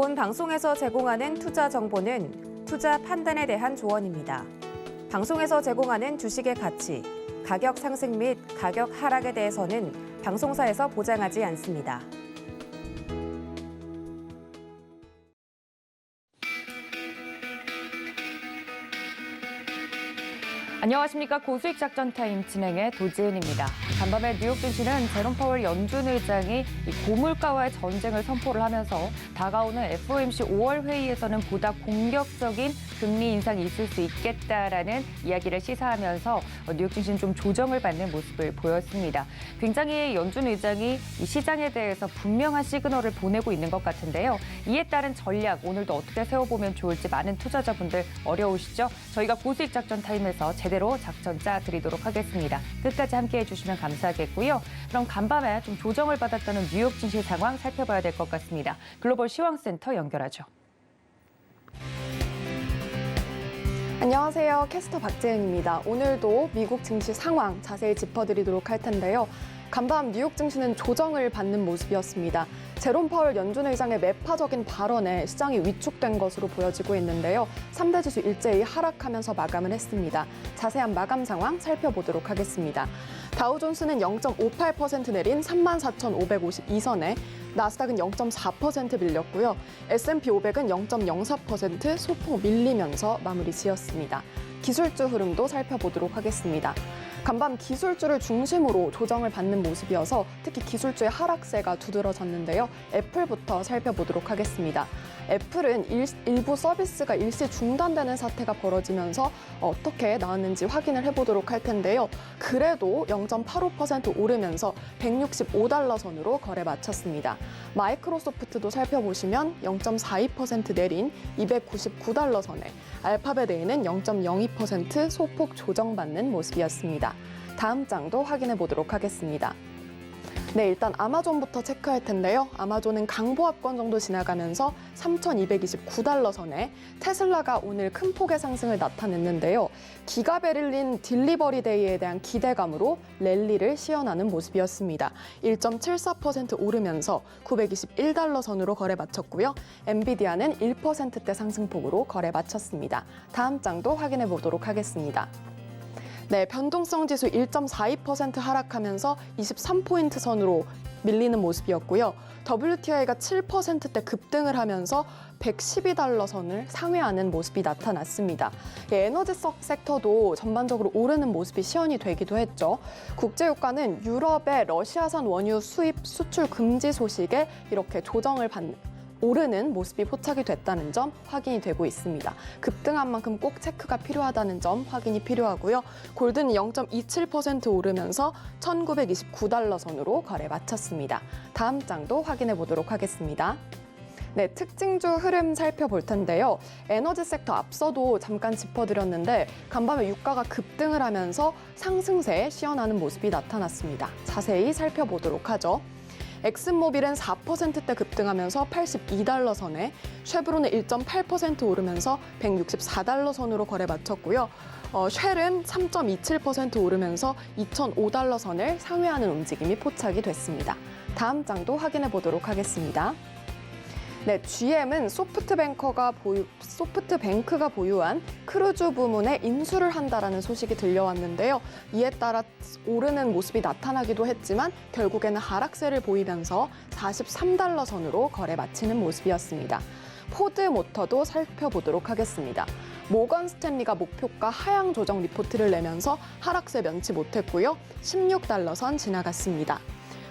본 방송에서 제공하는 투자 정보는 투자 판단에 대한 조언입니다. 방송에서 제공하는 주식의 가치, 가격 상승 및 가격 하락에 대해서는 방송사에서 보장하지 않습니다. 안녕하십니까. 고수익 작전 타임 진행의 도지은입니다. 간밤에 뉴욕 증시는 제롬 파월 연준 의장이 고물가와의 전쟁을 선포를 하면서 다가오는 FOMC 5월 회의에서는 보다 공격적인 금리 인상이 있을 수 있겠다라는 이야기를 시사하면서 뉴욕 증시는 좀 조정을 받는 모습을 보였습니다. 굉장히 연준 의장이 이 시장에 대해서 분명한 시그널을 보내고 있는 것 같은데요. 이에 따른 전략 오늘도 어떻게 세워보면 좋을지 많은 투자자분들 어려우시죠? 저희가 고수익 작전 타임에서 제대로 작전 짜드리도록 하겠습니다. 끝까지 함께해 주시면 감사하겠고요. 그럼 간밤에 좀 조정을 받았다는 뉴욕 증시 상황 살펴봐야 될 것 같습니다. 글로벌 시황센터 연결하죠. 안녕하세요. 캐스터 박재은입니다. 오늘도 미국 증시 상황 자세히 짚어드리도록 할 텐데요. 간밤 뉴욕 증시는 조정을 받는 모습이었습니다. 제롬 파월 연준 의장의 매파적인 발언에 시장이 위축된 것으로 보여지고 있는데요. 3대 지수 일제히 하락하면서 마감을 했습니다. 자세한 마감 상황 살펴보도록 하겠습니다. 다우존스는 0.58% 내린 34,552선에 나스닥은 0.4% 밀렸고요. S&P 500은 0.04% 소폭 밀리면서 마무리 지었습니다. 기술주 흐름도 살펴보도록 하겠습니다. 간밤 기술주를 중심으로 조정을 받는 모습이어서 특히 기술주의 하락세가 두드러졌는데요. 애플부터 살펴보도록 하겠습니다. 애플은 일부 서비스가 일시 중단되는 사태가 벌어지면서 어떻게 나왔는지 확인을 해보도록 할 텐데요. 그래도 0.85% 오르면서 165달러 선으로 거래 마쳤습니다. 마이크로소프트도 살펴보시면 0.42% 내린 299달러 선에 알파벳 A는 0.02% 소폭 조정받는 모습이었습니다. 다음 장도 확인해 보도록 하겠습니다. 네, 일단 아마존부터 체크할 텐데요. 아마존은 강보합권 정도 지나가면서 3,229달러 선에 테슬라가 오늘 큰 폭의 상승을 나타냈는데요. 기가 베를린 딜리버리 데이에 대한 기대감으로 랠리를 시연하는 모습이었습니다. 1.74% 오르면서 921달러 선으로 거래 마쳤고요. 엔비디아는 1%대 상승폭으로 거래 마쳤습니다. 다음 장도 확인해 보도록 하겠습니다. 네, 변동성 지수 1.42% 하락하면서 23포인트 선으로 밀리는 모습이었고요. WTI가 7%대 급등을 하면서 112달러 선을 상회하는 모습이 나타났습니다. 에너지 섹터도 전반적으로 오르는 모습이 시연이 되기도 했죠. 국제유가는 유럽의 러시아산 원유 수입 수출 금지 소식에 이렇게 오르는 모습이 포착이 됐다는 점 확인이 되고 있습니다. 급등한 만큼 꼭 체크가 필요하다는 점 확인이 필요하고요. 골드는 0.27% 오르면서 1,929달러 선으로 거래 마쳤습니다. 다음 장도 확인해 보도록 하겠습니다. 네, 특징주 흐름 살펴볼 텐데요. 에너지 섹터 앞서도 잠깐 짚어드렸는데 간밤에 유가가 급등을 하면서 상승세에 시연하는 모습이 나타났습니다. 자세히 살펴보도록 하죠. 엑슨모빌은 4%대 급등하면서 82달러 선에, 쉐브론은 1.8% 오르면서 164달러 선으로 거래 마쳤고요. 쉘은 3.27% 오르면서 2,005달러 선을 상회하는 움직임이 포착이 됐습니다. 다음 장도 확인해 보도록 하겠습니다. 네, GM은 소프트뱅크가 보유한 크루즈 부문에 인수를 한다라는 소식이 들려왔는데요. 이에 따라 오르는 모습이 나타나기도 했지만 결국에는 하락세를 보이면서 43달러 선으로 거래 마치는 모습이었습니다. 포드모터도 살펴보도록 하겠습니다. 모건 스탠리가 목표가 하향 조정 리포트를 내면서 하락세 면치 못했고요. 16달러 선 지나갔습니다.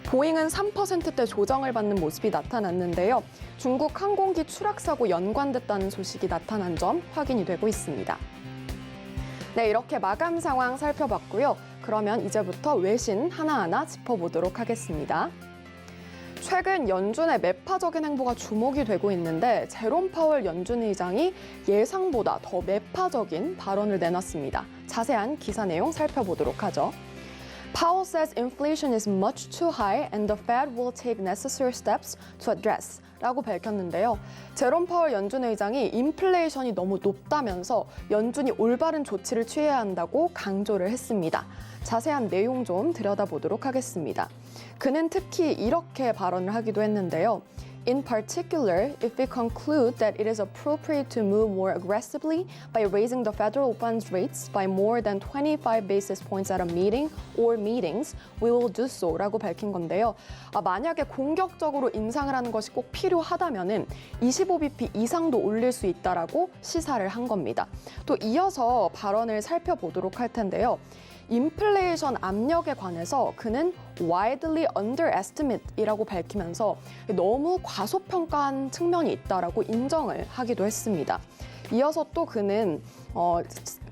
보잉은 3%대 조정을 받는 모습이 나타났는데요. 중국 항공기 추락 사고 연관됐다는 소식이 나타난 점 확인이 되고 있습니다. 네, 이렇게 마감 상황 살펴봤고요. 그러면 이제부터 외신 하나하나 짚어보도록 하겠습니다. 최근 연준의 매파적인 행보가 주목이 되고 있는데 제롬 파월 연준 의장이 예상보다 더 매파적인 발언을 내놨습니다. 자세한 기사 내용 살펴보도록 하죠. Powell says inflation is much too high and the Fed will take necessary steps to address 라고 밝혔는데요. 제롬 파월 연준 의장이 인플레이션이 너무 높다면서 연준이 올바른 조치를 취해야 한다고 강조를 했습니다. 자세한 내용 좀 들여다보도록 하겠습니다. 그는 특히 이렇게 발언을 하기도 했는데요. In particular, if we conclude that it is appropriate to move more aggressively by raising the federal funds rates by more than 25 basis points at a meeting or meetings, we will do so 라고 밝힌 건데요. 만약에 공격적으로 인상을 하는 것이 꼭 필요하다면은 25bp 이상도 올릴 수 있다라고 시사를 한 겁니다. 또 이어서 발언을 살펴보도록 할 텐데요. 인플레이션 압력에 관해서 그는 widely underestimate이라고 밝히면서 너무 과소평가한 측면이 있다라고 인정을 하기도 했습니다. 이어서 또 그는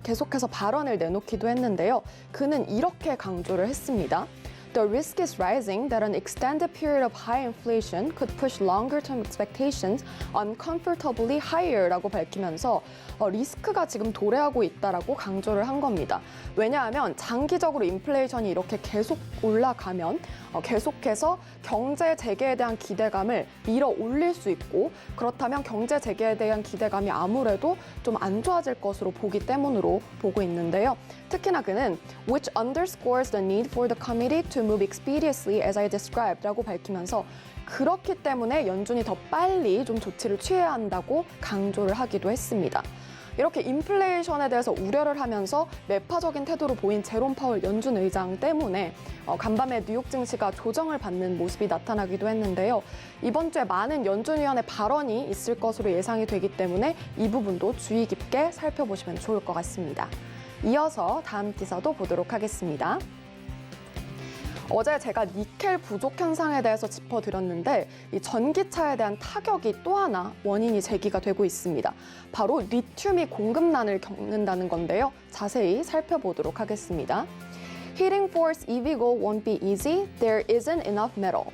계속해서 발언을 내놓기도 했는데요. 그는 이렇게 강조를 했습니다. The risk is rising that an extended period of high inflation could push longer-term expectations uncomfortably higher라고 밝히면서 리스크가 지금 도래하고 있다라고 강조를 한 겁니다. 왜냐하면 장기적으로 인플레이션이 이렇게 계속 올라가면 계속해서 경제 재개에 대한 기대감을 밀어 올릴 수 있고 그렇다면 경제 재개에 대한 기대감이 아무래도 좀 안 좋아질 것으로 보기 때문으로 보고 있는데요. 특히나 그는 which underscores the need for the committee to move expeditiously as I described라고 밝히면서 그렇기 때문에 연준이 더 빨리 좀 조치를 취해야 한다고 강조를 하기도 했습니다. 이렇게 인플레이션에 대해서 우려를 하면서 매파적인 태도로 보인 제롬 파월 연준 의장 때문에 간밤에 뉴욕 증시가 조정을 받는 모습이 나타나기도 했는데요. 이번 주에 많은 연준위원의 발언이 있을 것으로 예상이 되기 때문에 이 부분도 주의 깊게 살펴보시면 좋을 것 같습니다. 이어서 다음 기사도 보도록 하겠습니다. 어제 제가 니켈 부족 현상에 대해서 짚어드렸는데 이 전기차에 대한 타격이 또 하나 원인이 제기가 되고 있습니다. 바로 리튬이 공급난을 겪는다는 건데요. 자세히 살펴보도록 하겠습니다. Hitting Ford's EV goal won't be easy. There isn't enough metal.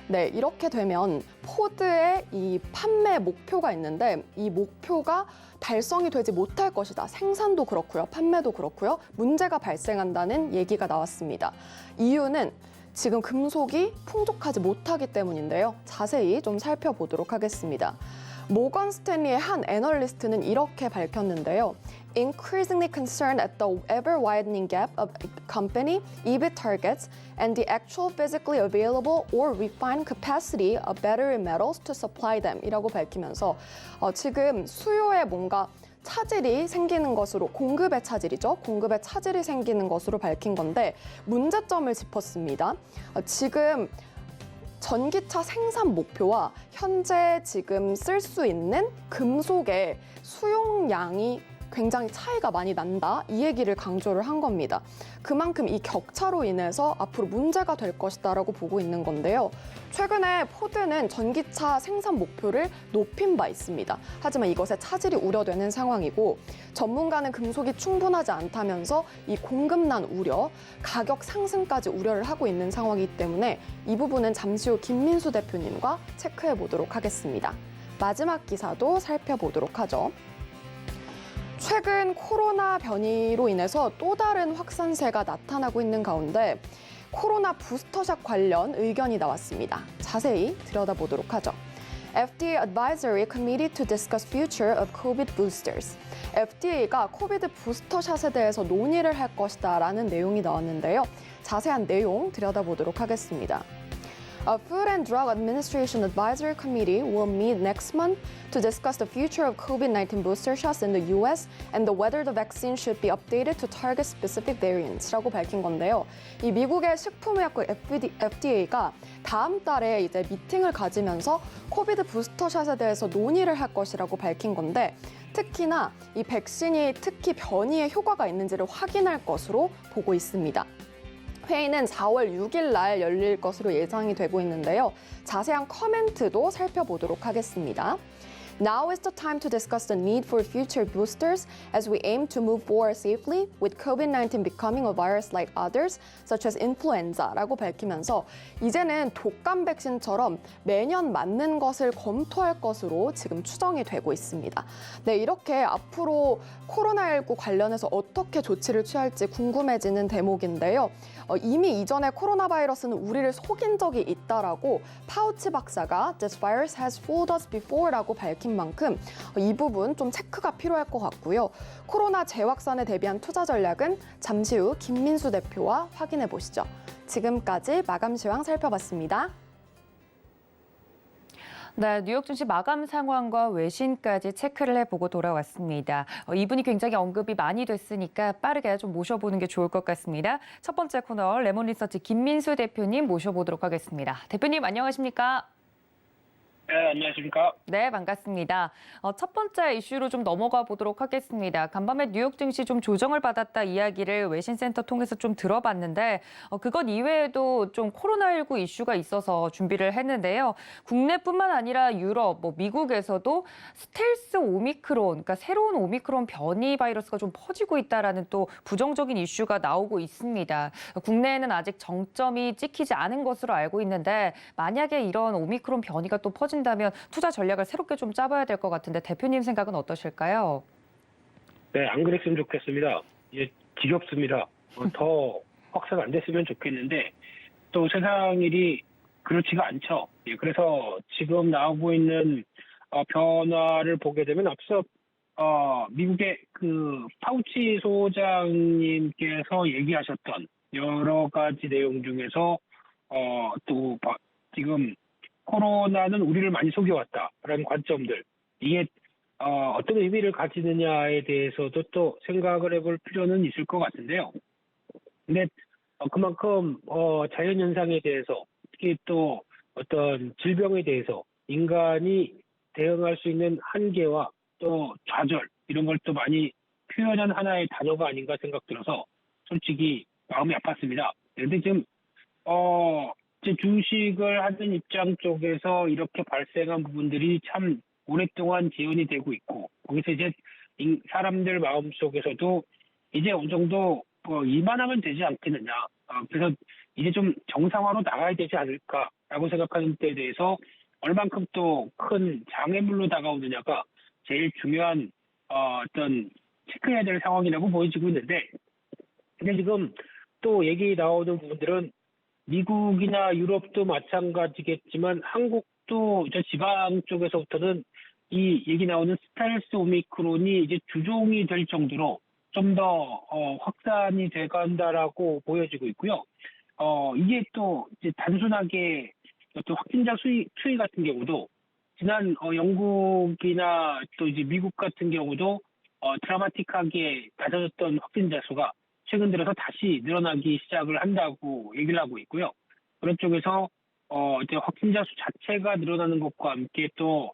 네, 이렇게 되면 포드의 이 판매 목표가 있는데 이 목표가 달성이 되지 못할 것이다. 생산도 그렇고요. 판매도 그렇고요. 문제가 발생한다는 얘기가 나왔습니다. 이유는 지금 금속이 풍족하지 못하기 때문인데요. 자세히 좀 살펴보도록 하겠습니다. 모건 스탠리의 한 애널리스트는 이렇게 밝혔는데요. Increasingly concerned at the ever-widening gap of company EBIT targets and the actual physically available or refined capacity of battery metals to supply them 이라고 밝히면서 지금 수요에 뭔가 차질이 생기는 것으로 공급의 차질이죠. 공급의 차질이 생기는 것으로 밝힌 건데 문제점을 짚었습니다. 지금 전기차 생산 목표와 현재 지금 쓸 수 있는 금속의 수용량이 굉장히 차이가 많이 난다. 이 얘기를 강조를 한 겁니다. 그만큼 이 격차로 인해서 앞으로 문제가 될 것이다라고 보고 있는 건데요. 최근에 포드는 전기차 생산 목표를 높인 바 있습니다. 하지만 이것에 차질이 우려되는 상황이고 전문가는 금속이 충분하지 않다면서 이 공급난 우려, 가격 상승까지 우려를 하고 있는 상황이기 때문에 이 부분은 잠시 후 김민수 대표님과 체크해 보도록 하겠습니다. 마지막 기사도 살펴보도록 하죠. 최근 코로나 변이로 인해서 또 다른 확산세가 나타나고 있는 가운데 코로나 부스터샷 관련 의견이 나왔습니다. 자세히 들여다보도록 하죠. FDA Advisory Committee to discuss future of COVID boosters. FDA가 코비드 부스터샷에 대해서 논의를 할 것이다라는 내용이 나왔는데요. 자세한 내용 들여다보도록 하겠습니다. A Food and Drug Administration Advisory Committee will meet next month to discuss the future of COVID-19 booster shots in the U.S. and whether the vaccine should be updated to target specific variants라고 밝힌 건데요. 이 미국의 식품의약국 FDA가 다음 달에 이제 미팅을 가지면서 코비드 부스터샷에 대해서 논의를 할 것이라고 밝힌 건데 특히나 이 백신이 특히 변이에 효과가 있는지를 확인할 것으로 보고 있습니다. 회의는 4월 6일 날 열릴 것으로 예상이 되고 있는데요. 자세한 커멘트도 살펴보도록 하겠습니다. Now is the time to discuss the need for future boosters as we aim to move forward safely with COVID-19 becoming a virus like others, such as influenza라고 밝히면서 이제는 독감 백신처럼 매년 맞는 것을 검토할 것으로 지금 추정이 되고 있습니다. 네, 이렇게 앞으로 코로나19 관련해서 어떻게 조치를 취할지 궁금해지는 대목인데요. 이미 이전에 코로나 바이러스는 우리를 속인 적이 있다라고 파우치 박사가 This virus has fooled us before라고 밝힌 만큼 이 부분 좀 체크가 필요할 것 같고요. 코로나 재확산에 대비한 투자 전략은 잠시 후 김민수 대표와 확인해 보시죠. 지금까지 마감 시황 살펴봤습니다. 네, 뉴욕 증시 마감 상황과 외신까지 체크를 해보고 돌아왔습니다. 이분이 굉장히 언급이 많이 됐으니까 빠르게 좀 모셔보는 게 좋을 것 같습니다. 첫 번째 코너 레몬 리서치 김민수 대표님 모셔보도록 하겠습니다. 대표님 안녕하십니까? 네, 안녕하십니까? 네, 반갑습니다. 첫 번째 이슈로 좀 넘어가 보도록 하겠습니다. 간밤에 뉴욕 증시 좀 조정을 받았다 이야기를 외신센터 통해서 좀 들어봤는데 그것 이외에도 좀 코로나19 이슈가 있어서 준비를 했는데요. 국내뿐만 아니라 유럽, 미국에서도 스텔스 오미크론, 그러니까 새로운 오미크론 변이 바이러스가 좀 퍼지고 있다라는 또 부정적인 이슈가 나오고 있습니다. 국내에는 아직 정점이 찍히지 않은 것으로 알고 있는데 만약에 이런 오미크론 변이가 또 퍼진다면 투자 전략을 새롭게 좀 짜봐야 될 것 같은데 대표님 생각은 어떠실까요? 네, 안 그랬으면 좋겠습니다. 이제 지겹습니다. 더 확산 안 됐으면 좋겠는데 또 세상 일이 그렇지가 않죠. 예, 그래서 지금 나오고 있는 변화를 보게 되면 앞서 미국의 그 파우치 소장님께서 얘기하셨던 여러 가지 내용 중에서 또 지금 코로나는 우리를 많이 속여왔다라는 관점들, 이게 어떤 의미를 가지느냐에 대해서도 또 생각을 해볼 필요는 있을 것 같은데요. 근데 그만큼 자연현상에 대해서, 특히 또 어떤 질병에 대해서 인간이 대응할 수 있는 한계와 또 좌절, 이런 걸 또 많이 표현한 하나의 단어가 아닌가 생각 들어서 솔직히 마음이 아팠습니다. 그런데 지금 제 주식을 하는 입장 쪽에서 이렇게 발생한 부분들이 참 오랫동안 재현이 되고 있고, 거기서 이제 사람들 마음속에서도 이제 어느 정도 이만하면 되지 않겠느냐, 그래서 이제 좀 정상화로 나가야 되지 않을까라고 생각하는 때에 대해서 얼만큼 또 큰 장애물로 다가오느냐가 제일 중요한 어떤 체크해야 될 상황이라고 보여지고 있는데, 근데 지금 또 얘기 나오는 부분들은 미국이나 유럽도 마찬가지겠지만 한국도 저 지방 쪽에서부터는 이 얘기 나오는 스텔스 오미크론이 이제 주종이 될 정도로 좀 더 확산이 돼간다라고 보여지고 있고요. 이게 또 이제 단순하게 어떤 확진자 추이 같은 경우도 지난 영국이나 또 이제 미국 같은 경우도 드라마틱하게 낮아졌던 확진자 수가 최근 들어서 다시 늘어나기 시작을 한다고 얘기를 하고 있고요. 그런 쪽에서 이제 확진자 수 자체가 늘어나는 것과 함께 또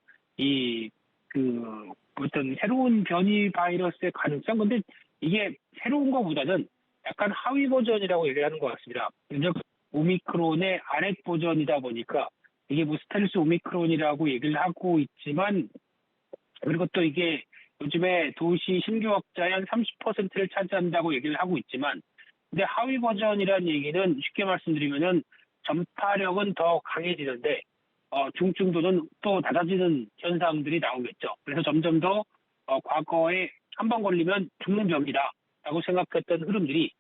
어떤 새로운 변이 바이러스의 가능성, 근데 이게 새로운 것보다는 약간 하위 버전이라고 얘기를 하는 것 같습니다. 즉 오미크론의 아랫 버전이다 보니까 이게 뭐 스텔스 오미크론이라고 얘기를 하고 있지만, 그리고 또 이게 요즘에 도시 신규 확자의 한 30%를 차지한다고 얘기를 하고 있지만, 근데 하위 버전이라는 얘기는 쉽게 말씀드리면은 전파력은 더 강해지는데 중증도는 또 낮아지는 현상들이 나오겠죠. 그래서 점점 더 과거에 한 번 걸리면 죽는 병이다라고 생각했던 흐름들이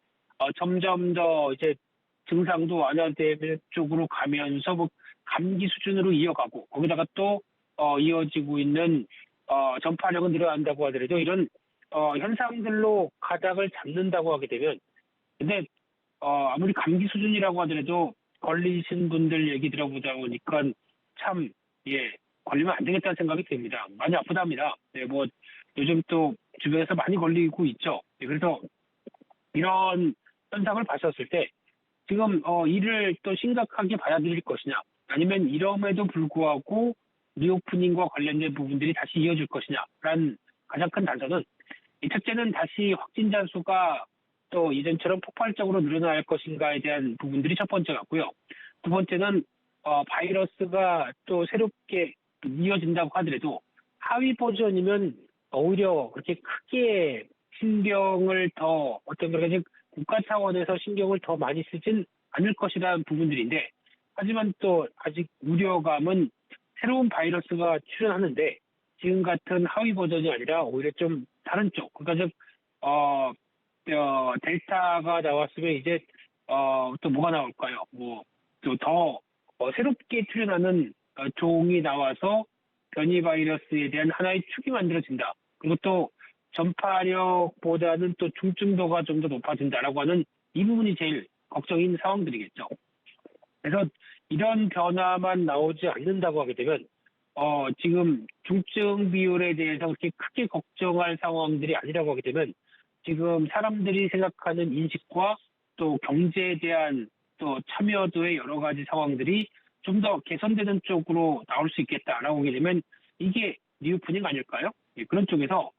점점 더 이제 증상도 완화되는 쪽으로 가면서 뭐 감기 수준으로 이어가고, 거기다가 또 이어지고 있는 전파력은 늘어난다고 하더라도 이런 현상들로 가닥을 잡는다고 하게 되면, 근데 아무리 감기 수준이라고 하더라도 걸리신 분들 얘기 들어보다 보니까 참 걸리면 안 되겠다는 생각이 듭니다. 많이 아프답니다. 네, 뭐 요즘 또 주변에서 많이 걸리고 있죠. 네, 그래서 이런 현상을 봤었을 때 지금 이를 또 심각하게 받아들일 것이냐, 아니면 이럼에도 불구하고 리오프닝과 관련된 부분들이 다시 이어질 것이냐라는 가장 큰 단서는, 이 첫째는 다시 확진자 수가 또 이전처럼 폭발적으로 늘어날 것인가에 대한 부분들이 첫 번째 같고요. 두 번째는 바이러스가 또 새롭게 이어진다고 하더라도 하위 버전이면 오히려 그렇게 크게 신경을 더 국가 차원에서 신경을 더 많이 쓰진 않을 것이라는 부분들인데, 하지만 또 아직 우려감은 새로운 바이러스가 출현하는데 지금 같은 하위 버전이 아니라 오히려 좀 다른 쪽, 그러니까 델타가 나왔으면 이제 또 뭐가 나올까요? 뭐 또 더 새롭게 출현하는 종이 나와서 변이 바이러스에 대한 하나의 축이 만들어진다. 그리고 또 전파력보다는 또 중증도가 좀 더 높아진다라고 하는 이 부분이 제일 걱정인 상황들이겠죠. 그래서 이런 변화만 나오지 않는다고 하게 되면 지금 중증 비율에 대해서 그렇게 크게 걱정할 상황들이 아니라고 하게 되면 지금 사람들이 생각하는 인식과 또 경제에 대한 또 참여도의 여러 가지 상황들이 좀 더 개선되는 쪽으로 나올 수 있겠다라고 하게 되면 이게 리오프닝 아닐까요? 예, 그런 쪽에서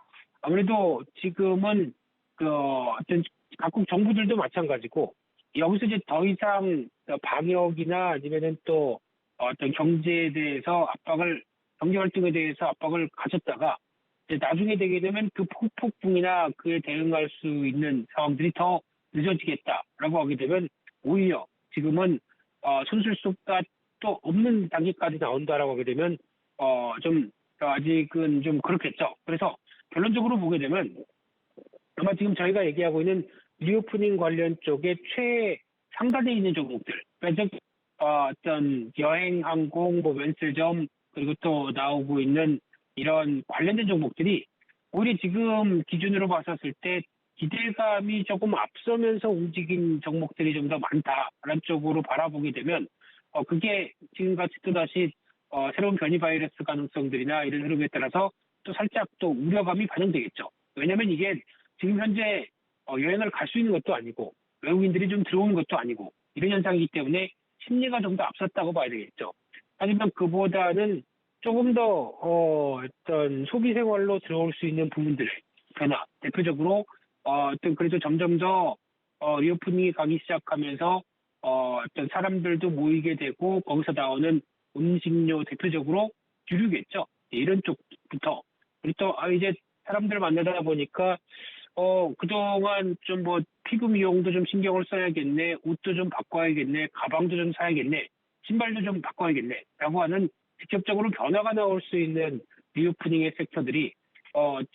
아무래도 지금은 어떤 각국 정부들도 마찬가지고 여기서 이제 더 이상 방역이나 아니면은 또 어떤 경제에 대해서 경제 활동에 대해서 압박을 가졌다가 이제 나중에 되게 되면 그 폭풍이나 그에 대응할 수 있는 상황들이 더 늦어지겠다라고 하게 되면 오히려 지금은 손쓸 수가 또 없는 단계까지 나온다라고 하게 되면 좀 아직은 좀 그렇겠죠. 그래서 결론적으로 보게 되면 아마 지금 저희가 얘기하고 있는 리오프닝 관련 쪽에 최상단에 있는 종목들, 그러니까 즉 어떤 여행, 항공, 뭐 면세점 그리고 또 나오고 있는 이런 관련된 종목들이 오히려 지금 기준으로 봤었을 때 기대감이 조금 앞서면서 움직인 종목들이 좀 더 많다라는 쪽으로 바라보게 되면 그게 지금같이 또다시 새로운 변이 바이러스 가능성들이나 이런 흐름에 따라서 또 살짝 또 우려감이 반영되겠죠. 왜냐하면 이게 지금 현재 여행을 갈 수 있는 것도 아니고 외국인들이 좀 들어오는 것도 아니고 이런 현상이기 때문에 심리가 좀 더 앞섰다고 봐야 되겠죠. 하지만 그보다는 조금 더 어떤 소비 생활로 들어올 수 있는 부분들 변화, 대표적으로 어떤 그래도 점점 더 리오프닝이 가기 시작하면서 어떤 사람들도 모이게 되고 거기서 나오는 음식료 대표적으로 주류겠죠. 이런 쪽부터 그리고 또 이제 사람들 만나다 보니까 그동안 좀 뭐 피부 미용도 좀 신경을 써야겠네, 옷도 좀 바꿔야겠네, 가방도 좀 사야겠네, 신발도 좀 바꿔야겠네라고 하는 직접적으로 변화가 나올 수 있는 리오프닝의 섹터들이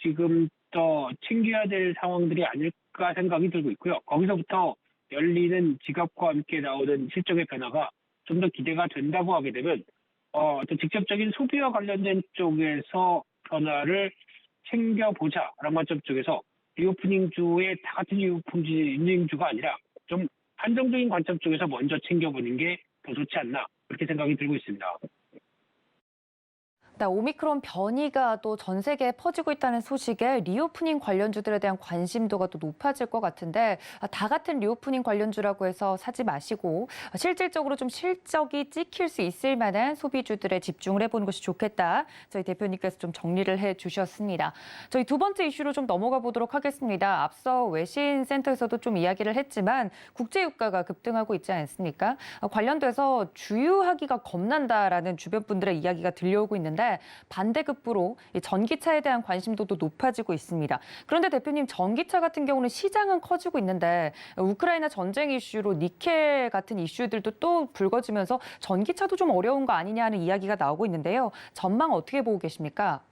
지금 더 챙겨야 될 상황들이 아닐까 생각이 들고 있고요. 거기서부터 열리는 지갑과 함께 나오는 실적의 변화가 좀 더 기대가 된다고 하게 되면 또 직접적인 소비와 관련된 쪽에서 변화를 챙겨보자라는 관점 쪽에서 리오프닝 주의 다 같은 리오프닝 주가 아니라 좀 한정적인 관점 쪽에서 먼저 챙겨보는 게 더 좋지 않나 그렇게 생각이 들고 있습니다. 오미크론 변이가 또 전 세계에 퍼지고 있다는 소식에 리오프닝 관련주들에 대한 관심도가 또 높아질 것 같은데 다 같은 리오프닝 관련주라고 해서 사지 마시고 실질적으로 좀 실적이 찍힐 수 있을 만한 소비주들에 집중을 해보는 것이 좋겠다. 저희 대표님께서 좀 정리를 해주셨습니다. 저희 두 번째 이슈로 좀 넘어가 보도록 하겠습니다. 앞서 외신센터에서도 좀 이야기를 했지만 국제유가가 급등하고 있지 않습니까? 관련돼서 주유하기가 겁난다라는 주변 분들의 이야기가 들려오고 있는데 반대급부로 전기차에 대한 관심도도 높아지고 있습니다. 그런데 대표님, 전기차 같은 경우는 시장은 커지고 있는데 우크라이나 전쟁 이슈로 니켈 같은 이슈들도 또 불거지면서 전기차도 좀 어려운 거 아니냐 하는 이야기가 나오고 있는데요. 전망 어떻게 보고 계십니까?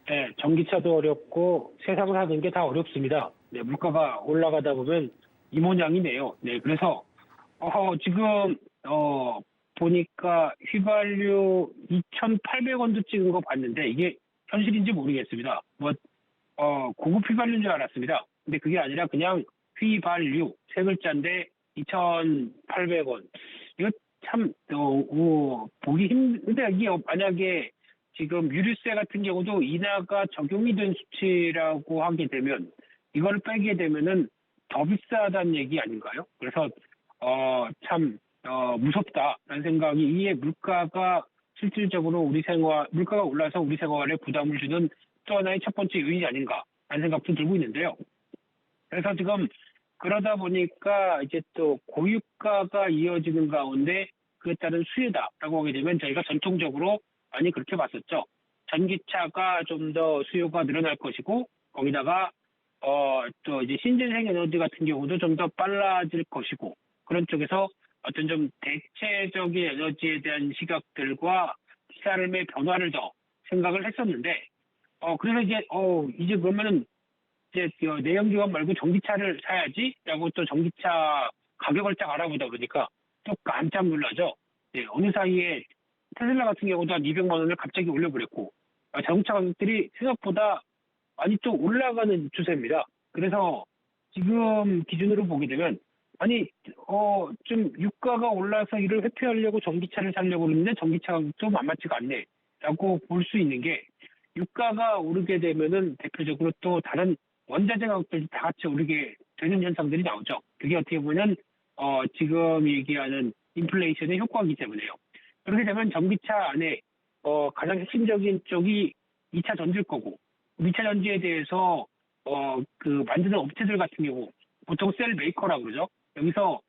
네, 전기차도 어렵고 세상을 하는 게 다 어렵습니다. 네, 물가가 올라가다 보면 이 모양이네요. 네, 그래서 지금 보니까 휘발유 2,800원도 찍은 거 봤는데 이게 현실인지 모르겠습니다. 고급 휘발유인 줄 알았습니다. 근데 그게 아니라 그냥 휘발유 세 글자인데 2,800원. 이거 참 보기 힘든데 이게 만약에 지금 유류세 같은 경우도 인하가 적용이 된 수치라고 하게 되면 이거를 빼게 되면은 더 비싸다는 얘기 아닌가요? 그래서 참 무섭다라는 생각이 이게 물가가 실질적으로 물가가 올라서 우리 생활에 부담을 주는 또 하나의 첫 번째 요인이 아닌가 하는 생각도 들고 있는데요. 그래서 지금 그러다 보니까 이제 또 고유가가 이어지는 가운데 그에 따른 수요다라고 하게 되면 저희가 전통적으로 많이 그렇게 봤었죠. 전기차가 좀 더 수요가 늘어날 것이고 거기다가 또 이제 신재생 에너지 같은 경우도 좀 더 빨라질 것이고 그런 쪽에서 어떤 좀 대체적인 에너지에 대한 시각들과 삶의 변화를 더 생각을 했었는데 그래서 이제 그러면은 이제 내연기관 말고 전기차를 사야지라고 또 전기차 가격을 딱 알아보다 보니까 또 깜짝 놀라죠. 네, 어느 사이에 테슬라 같은 경우도 한 200만 원을 갑자기 올려버렸고 자동차 가격들이 생각보다 많이 또 올라가는 추세입니다. 그래서 지금 기준으로 보게 되면 좀 유가가 올라서 이를 회피하려고 전기차를 사려고 그러는데 전기차 가격도 만만치가 않네. 라고 볼 수 있는 게 유가가 오르게 되면은 대표적으로 또 다른 원자재 가격들이 다 같이 오르게 되는 현상들이 나오죠. 그게 어떻게 보면 지금 얘기하는 인플레이션의 효과이기 때문에요. 그렇게 되면 전기차 안에 가장 핵심적인 쪽이 2차 전지일 거고 2차 전지에 대해서 그 만드는 업체들 같은 경우 보통 셀 메이커라고 그러죠. 여기서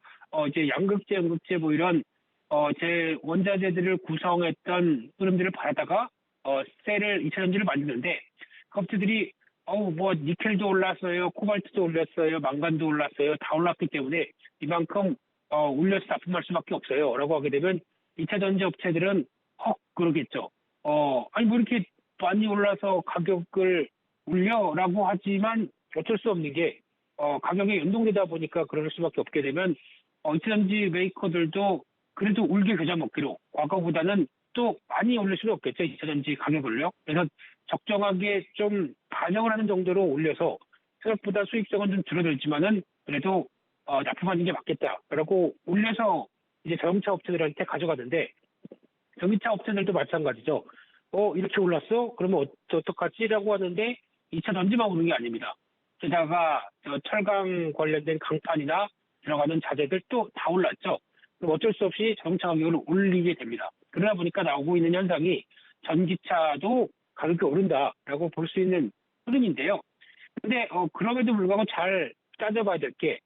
이제 양극재, 음극재 뭐 이런 제 원자재들을 구성했던 흐름들을 받아다가 셀을 2차 전지를 만드는데 그 업체들이 뭐 니켈도 올랐어요, 코발트도 올랐어요, 망간도 올랐어요, 다 올랐기 때문에 이만큼 올려서 납품할 수밖에 없어요라고 하게 되면 2차 전지 업체들은 그러겠죠. 아니 뭐 이렇게 많이 올라서 가격을 올려라고 하지만 어쩔 수 없는 게 가격이 연동되다 보니까 그럴 수밖에 없게 되면 2차 전지 메이커들도 그래도 울게 겨자 먹기로 과거보다는 또 많이 올릴 수는 없겠죠. 2차 전지 가격을요. 그래서 적정하게 좀 반영을 하는 정도로 올려서 생각보다 수익성은 좀 줄어들지만은 그래도 납품하는 게 맞겠다라고 올려서 이제 자동차 업체들한테 가져가는데 전기차 업체들도 마찬가지죠. 이렇게 올랐어? 그러면 어떡하지?라고 하는데 2차 전지만 오는 게 아닙니다. 게다가 철강 관련된 강판이나 들어가는 자재들 또 다 올랐죠. 그럼 어쩔 수 없이 자동차 가격을 올리게 됩니다. 그러다 보니까 나오고 있는 현상이 전기차도 가격이 오른다라고 볼 수 있는 흐름인데요. 근데 그럼에도 불구하고 잘 따져봐야 될 게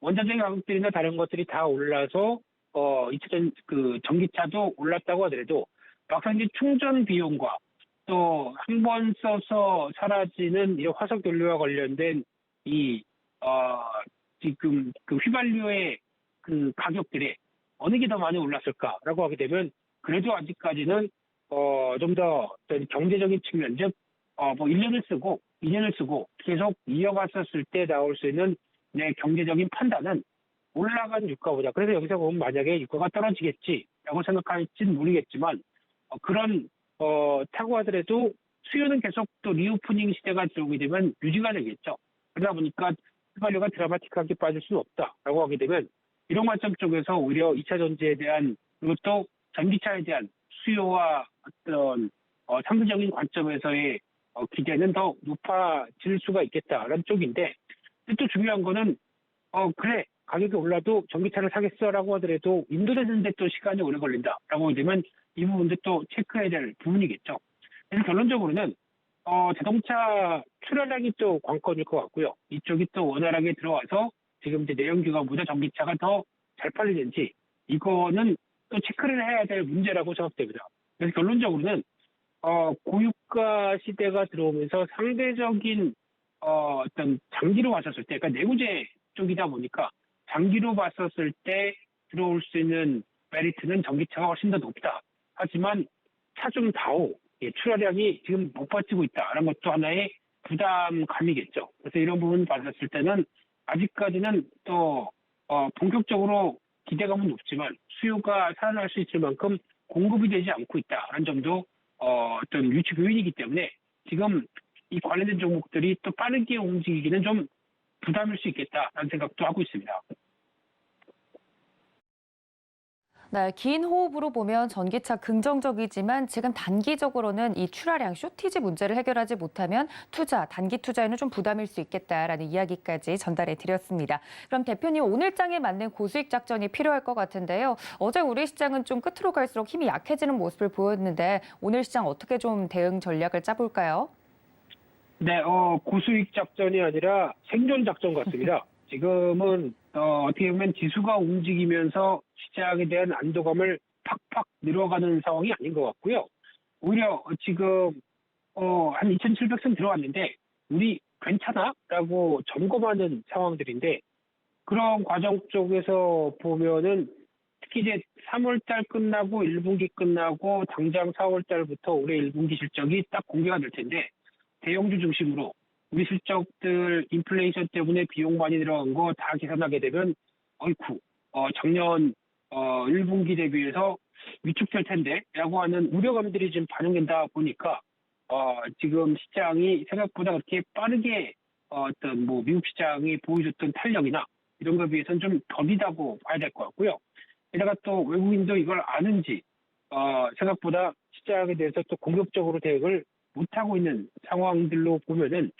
원자재 가격들이나 다른 것들이 다 올라서 2차 전기차도 올랐다고 하더라도 막상 이제 충전 비용과 또 한 번 써서 사라지는 이 화석 연료와 관련된 지금 그 휘발유의 그 가격들이 어느 게 더 많이 올랐을까라고 하게 되면 그래도 아직까지는 좀 더 경제적인 측면, 즉 뭐 1년을 쓰고 2년을 쓰고 계속 이어갔었을 때 나올 수 있는 내 경제적인 판단은 올라간 유가보다, 그래서 여기서 보면 만약에 유가가 떨어지겠지라고 생각할지는 모르겠지만 그런 타고 하더라도 수요는 계속 또 리오프닝 시대가 들어오게 되면 유지가 되겠죠. 그러다 보니까 휘발유가 드라마틱하게 빠질 수는 없다라고 하게 되면 이런 관점 쪽에서 오히려 2차 전지에 대한 그리고 또 전기차에 대한 수요와 어떤 상대적인 관점에서의 기대는 더 높아질 수가 있겠다라는 쪽인데 또 중요한 거는 그래 가격이 올라도 전기차를 사겠어라고 하더라도 인도되는데 또 시간이 오래 걸린다라고 되면 이 부분도 또 체크해야 될 부분이겠죠. 그래서 결론적으로는 자동차 출하량이 또 관건일 것 같고요. 이쪽이 또 원활하게 들어와서 지금 이제 내연기관보다 전기차가 더 잘 팔리는지 이거는 또 체크를 해야 될 문제라고 생각됩니다. 그래서 결론적으로는 고유가 시대가 들어오면서 상대적인 어떤 장기로 봤었을 때, 그러니까 내구재 쪽이다 보니까 장기로 봤었을 때 들어올 수 있는 메리트는 전기차가 훨씬 더 높다. 하지만 차종 다오 출하량이 지금 못 버티고 있다라는 것도 하나의 부담감이겠죠. 그래서 이런 부분 봤었을 때는 아직까지는 또 본격적으로 기대감은 높지만 수요가 살아날 수 있을 만큼 공급이 되지 않고 있다는 점도 어떤 유치 요인이기 때문에 지금 이 관련된 종목들이 또 빠르게 움직이기는 좀 부담일 수 있겠다라는 생각도 하고 있습니다. 네, 긴 호흡으로 보면 전기차 긍정적이지만 지금 단기적으로는 이 출하량 쇼티지 문제를 해결하지 못하면 단기 투자에는 좀 부담일 수 있겠다라는 이야기까지 전달해 드렸습니다. 그럼 대표님 오늘장에 맞는 고수익 작전이 필요할 것 같은데요. 어제 우리 시장은 좀 끝으로 갈수록 힘이 약해지는 모습을 보였는데 오늘 시장 어떻게 좀 대응 전략을 짜볼까요? 네, 고수익 작전이 아니라 생존 작전 같습니다. 지금은 어떻게 보면 지수가 움직이면서 시장에 대한 안도감을 팍팍 늘어가는 상황이 아닌 것 같고요. 오히려 지금 한 2,700선 들어왔는데 우리 괜찮아? 라고 점검하는 상황들인데 그런 과정 쪽에서 보면은 특히 이제 3월달 끝나고 1분기 끝나고 당장 4월달부터 올해 1분기 실적이 딱 공개가 될 텐데 대형주 중심으로 우리 실적들 인플레이션 때문에 비용 많이 들어간 거 다 계산하게 되면 어이쿠 작년 1분기 대비해서 위축될 텐데 라고 하는 우려감들이 지금 반영된다 보니까 지금 시장이 생각보다 그렇게 빠르게 어떤 뭐 미국 시장이 보여줬던 탄력이나 이런 거에 비해서는 좀 더디다고 봐야 될 것 같고요. 게다가 또 외국인도 이걸 아는지 생각보다 시장에 대해서 또 공격적으로 대응을 못하고 있는 상황들로 보면은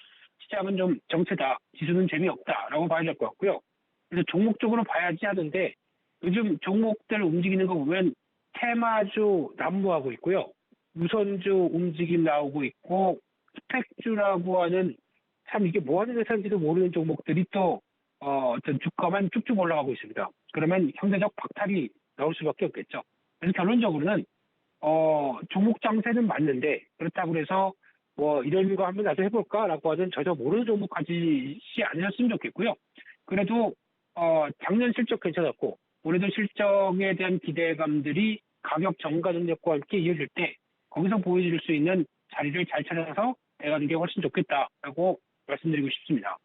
시장은 좀 정체다, 지수는 재미없다라고 봐야 될 것 같고요. 그래서 종목적으로 봐야지 하는데 요즘 종목들 움직이는 거 보면 테마주 난무하고 있고요. 우선주 움직임 나오고 있고 스펙주라고 하는 참 이게 뭐 하는 회사인지도 모르는 종목들이 또 어떤 주가만 쭉쭉 올라가고 있습니다. 그러면 형태적 박탈이 나올 수밖에 없겠죠. 그래서 결론적으로는 종목 장세는 맞는데 그렇다고 해서 뭐 이런 거 한번 나도 해볼까라고 하는 전혀 모르는 종목 가지지 않으셨으면 좋겠고요. 그래도 작년 실적 괜찮았고 올해도 실적에 대한 기대감들이 가격 정가 능력과 함께 이어질 때 거기서 보여줄 수 있는 자리를 잘 찾아서 내가는 게 훨씬 좋겠다라고 말씀드리고 싶습니다.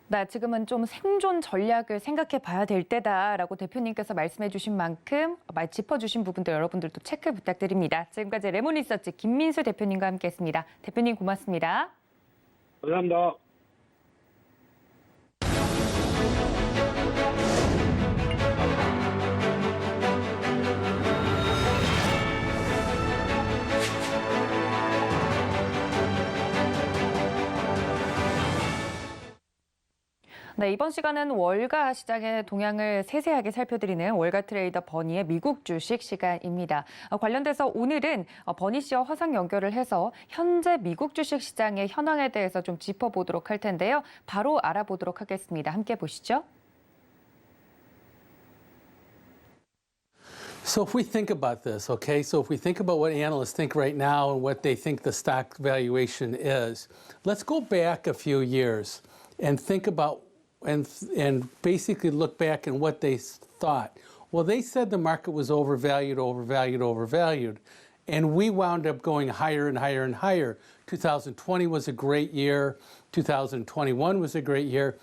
네, 지금은 좀 생존 전략을 생각해 봐야 될 때다라고 대표님께서 말씀해 주신 만큼 짚어주신 부분도 여러분들도 체크 부탁드립니다. 지금까지 레몬리서치 김민수 대표님과 함께했습니다. 대표님 고맙습니다. 감사합니다. 네, 이번 시간은 월가 시장의 동향을 세세하게 살펴드리는 월가 트레이더 버니의 미국 주식 시간입니다. 관련돼서 오늘은 버니 씨와 화상 연결을 해서 현재 미국 주식 시장의 현황에 대해서 좀 짚어보도록 할 텐데요. 바로 알아보도록 하겠습니다. 함께 보시죠. So if we think about this, okay, so if we think about what analysts think right now and what they think the stock valuation is, let's go back a few years and think about and basically look back and what they thought. Well, they said the market was overvalued, and we wound up going higher and higher and higher. 2020 was a great year. 2021 was a great year.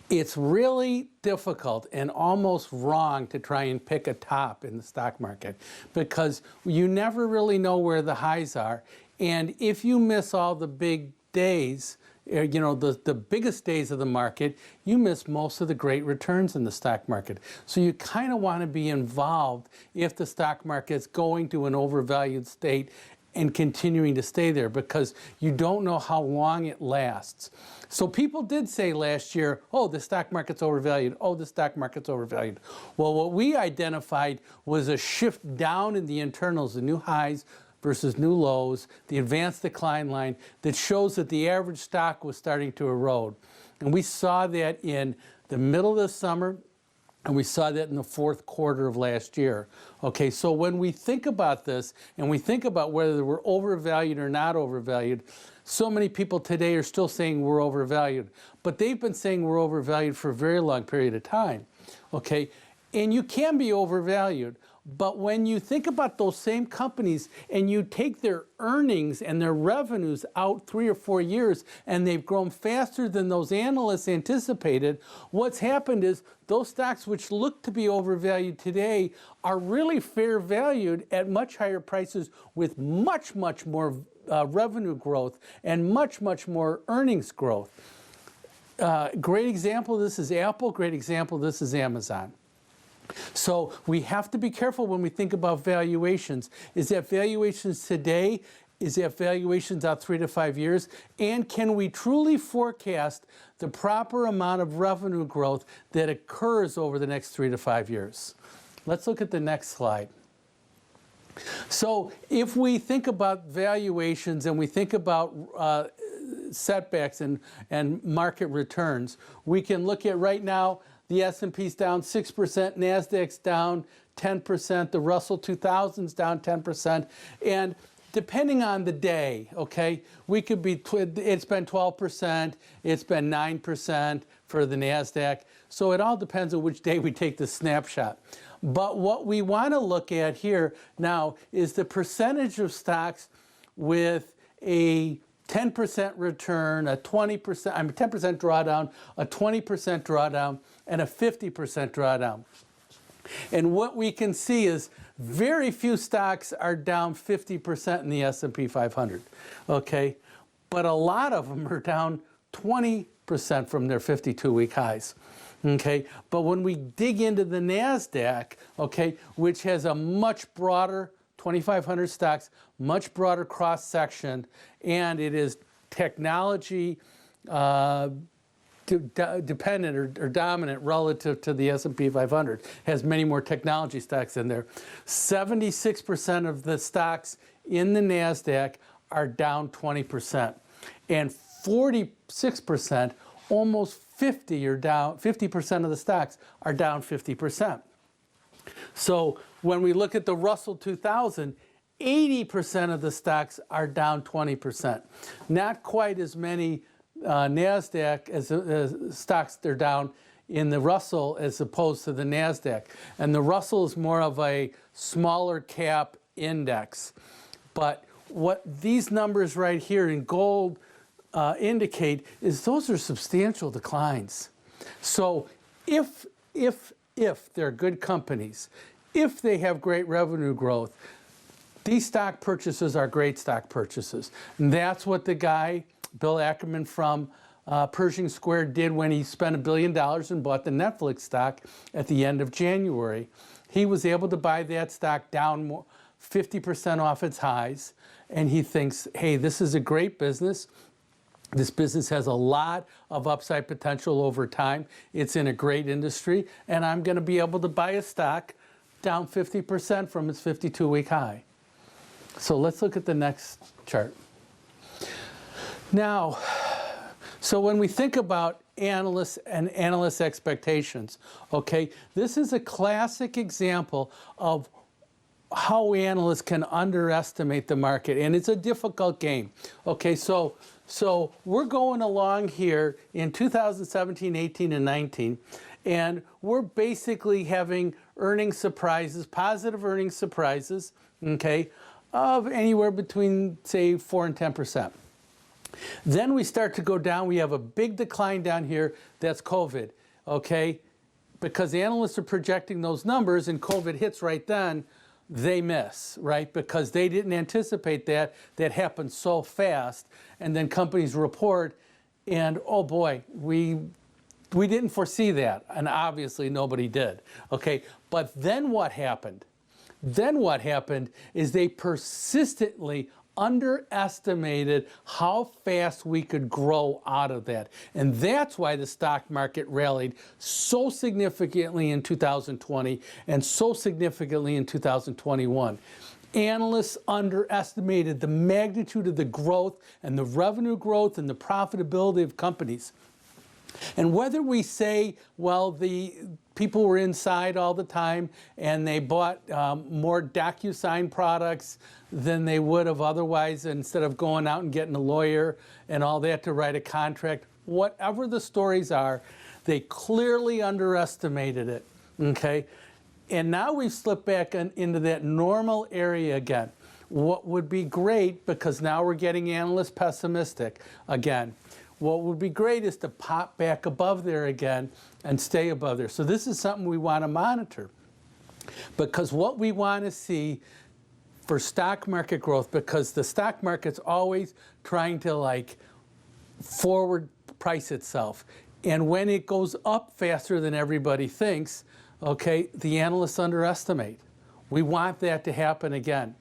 It's really difficult and almost wrong to try and pick a top in the stock market because you never really know where the highs are. And if you miss all the big days, you know, the biggest days of the market, you miss most of the great returns in the stock market. So you kind of want to be involved if the stock market's going to an overvalued state and continuing to stay there because you don't know how long it lasts. So people did say last year, oh, the stock market's overvalued. Oh, the stock market's overvalued. Well, what we identified was a shift down in the internals, the new highs versus new lows, the advanced decline line that shows that the average stock was starting to erode. And we saw that in the middle of the summer, and we saw that in the fourth quarter of last year. Okay, so when we think about this, and we think about whether we're overvalued or not overvalued, so many people today are still saying we're overvalued. But they've been saying we're overvalued for a very long period of time. Okay, and you can be overvalued. But when you think about those same companies and you take their earnings and their revenues out 3 or 4 years and they've grown faster than those analysts anticipated, what's happened is those stocks which look to be overvalued today are really fair valued at much higher prices with much, much more revenue growth and much, much more earnings growth. Great example of this is Apple. Great example of this is Amazon. So we have to be careful when we think about valuations. Is that valuations today? Is that valuations out 3 to 5 years? And can we truly forecast the proper amount of revenue growth that occurs over the next 3 to 5 years? Let's look at the next slide. So if we think about valuations and we think about setbacks and market returns, we can look at right now the S&P's down 6%, NASDAQ's down 10%, the Russell 2000's down 10%, and depending on the day, okay, we could be, it's been 12%, it's been 9% for the NASDAQ, so it all depends on which day we take the snapshot. But what we want to look at here now is the percentage of stocks with a 10% return, a 20%, 10% drawdown, a 20% drawdown, and a 50% drawdown. And what we can see is very few stocks are down 50% in the S&P 500, okay? But a lot of them are down 20% from their 52-week highs. Okay, but when we dig into the NASDAQ, okay, which has a much broader 2,500 stocks, much broader cross section, and it is technology dependent or dominant relative to the S&P 500. Has many more technology stocks in there. 76% of the stocks in the NASDAQ are down 20%, and 46%, almost 50 are down. 50% of the stocks are down 50%. So when we look at the Russell 2000, 80% of the stocks are down 20%. Not quite as many NASDAQ as stocks they're down in the Russell as opposed to the NASDAQ. And the Russell is more of a smaller cap index. But what these numbers right here in gold indicate is those are substantial declines. So if they're good companies, if they have great revenue growth, these stock purchases are great stock purchases. And that's what the guy, Bill Ackman from Pershing Square, did when he spent $1 billion and bought the Netflix stock at the end of January. He was able to buy that stock down more, 50% off its highs, and he thinks, hey, this is a great business. This business has a lot of upside potential over time. It's in a great industry, and I'm going to be able to buy a stock down 50% from its 52-week high. So let's look at the next chart. Now, so when we think about analysts and analyst expectations, okay, this is a classic example of how analysts can underestimate the market, and it's a difficult game. Okay, so we're going along here in 2017, 18, and 19, and we're basically having earnings surprises, positive earnings surprises, okay, of anywhere between, say, 4 and 10%. Then we start to go down. We have a big decline down here. That's COVID, okay? Because analysts are projecting those numbers and COVID hits right then, they miss, right? Because they didn't anticipate that. That happened so fast. And then companies report, and oh boy, we didn't foresee that. And obviously nobody did, okay? But then what happened? Then what happened is they persistently underestimated how fast we could grow out of that. And that's why the stock market rallied so significantly in 2020 and so significantly in 2021. Analysts underestimated the magnitude of the growth and the revenue growth and the profitability of companies. And whether we say, well, the people were inside all the time and they bought more DocuSign products than they would have otherwise instead of going out and getting a lawyer and all that to write a contract, whatever the stories are, they clearly underestimated it, okay? And now we've slipped back into that normal area again. What would be great, because now we're getting analysts pessimistic again, what would be great is to pop back above there again and stay above there. So this is something we want to monitor, because what we want to see for stock market growth, because the stock market's always trying to like forward price itself. And when it goes up faster than everybody thinks, okay, the analysts underestimate. We want that to happen again.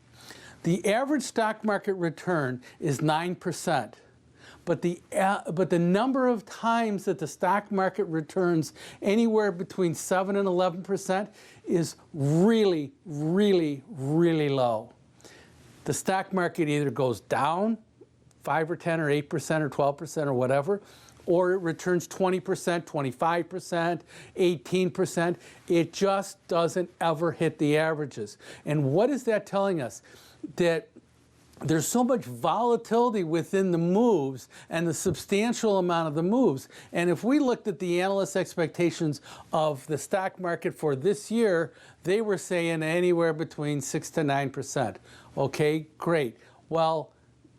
The average stock market return is 9%. But the number of times that the stock market returns anywhere between 7 and 11% is really, really, really low. The stock market either goes down 5 or 10 or 8% or 12% or whatever, or it returns 20%, 25%, 18%. It just doesn't ever hit the averages. And what is that telling us? That there's so much volatility within the moves and the substantial amount of the moves. And if we looked at the analyst expectations of the stock market for this year, they were saying anywhere between 6 to 9%. Okay, great. Well,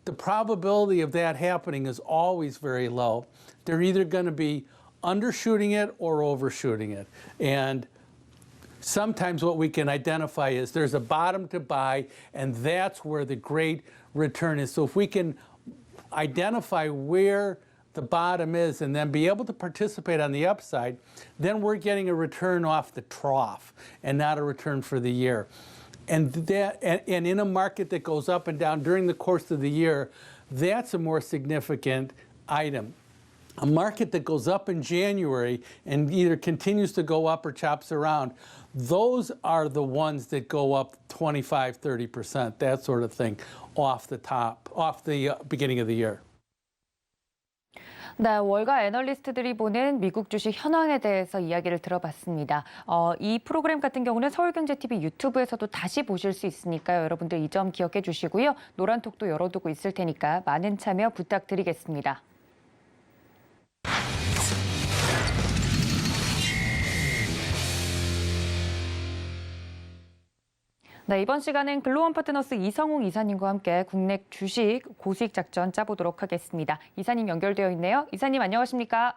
the probability of that happening is always very low. They're either going to be undershooting it or overshooting it. And sometimes what we can identify is there's a bottom to buy, and that's where the great return is. So if we can identify where the bottom is and then be able to participate on the upside, then we're getting a return off the trough and not a return for the year. And in a market that goes up and down during the course of the year, that's a more significant item. A market that goes up in January and either continues to go up or chops around, those are the ones that go up 25, 30%, that sort of thing, off the top, off the beginning of the year. 네, 월가 애널리스트들이 보는 미국 주식 현황에 대해서 이야기를 들어봤습니다. 이 프로그램 같은 경우는 서울경제TV 유튜브에서도 다시 보실 수 있으니까요. 여러분들 이 점 기억해 주시고요. 노란톡도 열어두고 있을 테니까 많은 참여 부탁드리겠습니다. 네, 이번 시간은 글로원 파트너스 이성웅 이사님과 함께 국내 주식 고수익 작전 짜보도록 하겠습니다. 이사님 연결되어 있네요. 이사님 안녕하십니까?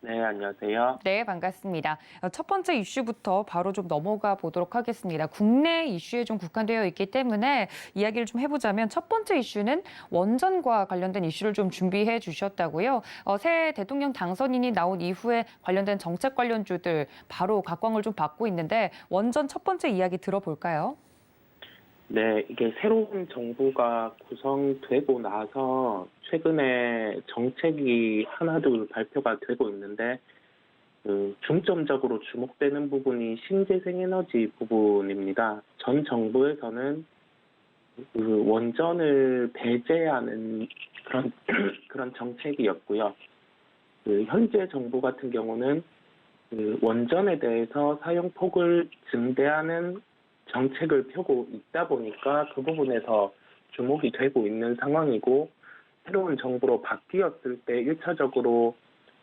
네, 안녕하세요. 네, 반갑습니다. 첫 번째 이슈부터 바로 좀 넘어가 보도록 하겠습니다. 국내 이슈에 좀 국한되어 있기 때문에 이야기를 좀 해보자면 첫 번째 이슈는 원전과 관련된 이슈를 좀 준비해 주셨다고요. 새 대통령 당선인이 나온 이후에 관련된 정책 관련주들 바로 각광을 좀 받고 있는데 원전 첫 번째 이야기 들어볼까요? 네, 이게 새로운 정부가 구성되고 나서 최근에 정책이 하나둘 발표가 되고 있는데 중점적으로 주목되는 부분이 신재생에너지 부분입니다. 전 정부에서는 원전을 배제하는 그런 정책이었고요. 현재 정부 같은 경우는 원전에 대해서 사용폭을 증대하는 정책을 펴고 있다 보니까 그 부분에서 주목이 되고 있는 상황이고 새로운 정부로 바뀌었을 때 1차적으로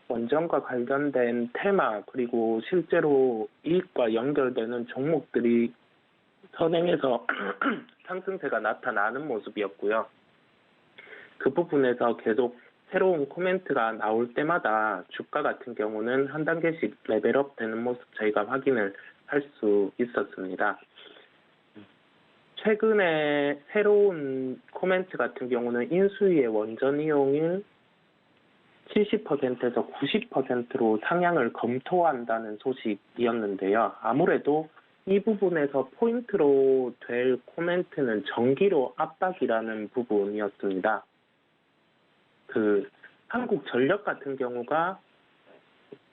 원전과 관련된 테마 그리고 실제로 이익과 연결되는 종목들이 선행해서 상승세가 나타나는 모습이었고요. 그 부분에서 계속 새로운 코멘트가 나올 때마다 주가 같은 경우는 한 단계씩 레벨업 되는 모습 저희가 확인을 할 수 있었습니다. 최근에 새로운 코멘트 같은 경우는 인수위의 원전 이용률 70%에서 90%로 상향을 검토한다는 소식이었는데요. 아무래도 이 부분에서 포인트로 될 코멘트는 전기료 압박이라는 부분이었습니다. 한국전력 같은 경우가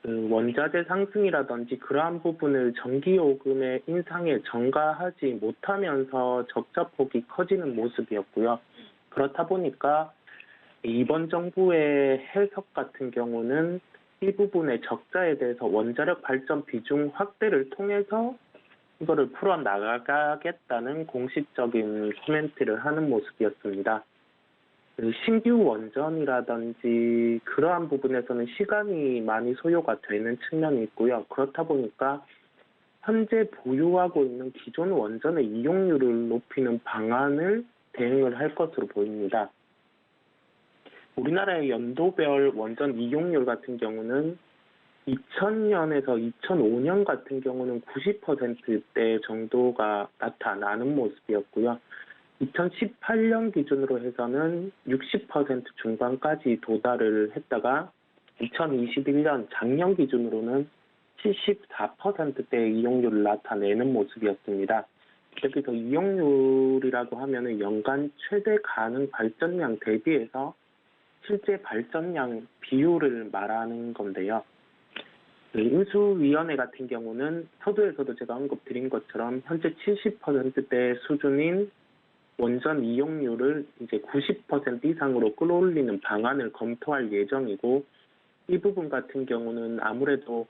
원자재 상승이라든지 그러한 부분을 전기요금의 인상에 전가하지 못하면서 적자폭이 커지는 모습이었고요. 그렇다 보니까 이번 정부의 해석 같은 경우는 이 부분의 적자에 대해서 원자력 발전 비중 확대를 통해서 이거를 풀어나가겠다는 공식적인 코멘트를 하는 모습이었습니다. 신규 원전이라든지 그러한 부분에서는 시간이 많이 소요가 되는 측면이 있고요. 그렇다 보니까 현재 보유하고 있는 기존 원전의 이용률을 높이는 방안을 대응을 할 것으로 보입니다. 우리나라의 연도별 원전 이용률 같은 경우는 2000년에서 2005년 같은 경우는 90%대 정도가 나타나는 모습이었고요. 2018년 기준으로 해서는 60% 중반까지 도달을 했다가 2021년 작년 기준으로는 74%대의 이용률을 나타내는 모습이었습니다. 여기서 이용률이라고 하면은 연간 최대 가능 발전량 대비해서 실제 발전량 비율을 말하는 건데요. 인수위원회 같은 경우는 서두에서도 제가 언급드린 것처럼 현재 70%대 수준인 원전 이용률을 이제 90% 이상으로 끌어올리는 방안을 검토할 예정이고 이 부분 같은 경우는 아무래도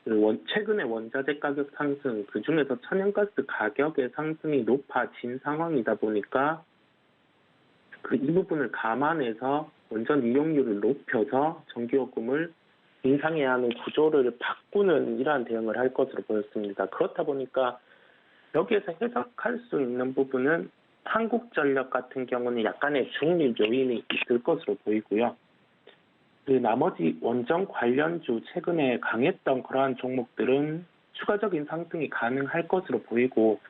최근에 원자재 가격 상승, 그중에서 천연가스 가격의 상승이 높아진 상황이다 보니까 이 부분을 감안해서 원전 이용률을 높여서 전기요금을 인상해야 하는 구조를 바꾸는 이러한 대응을 할 것으로 보였습니다. 그렇다 보니까 여기에서 해석할 수 있는 부분은 한국전력 같은 경우는 약간의 중립 요인이 있을 것으로 보이고요. 나머지 원전 관련주 최근에 강했던 그러한 종목들은 추가적인 상승이 가능할 것으로 보이고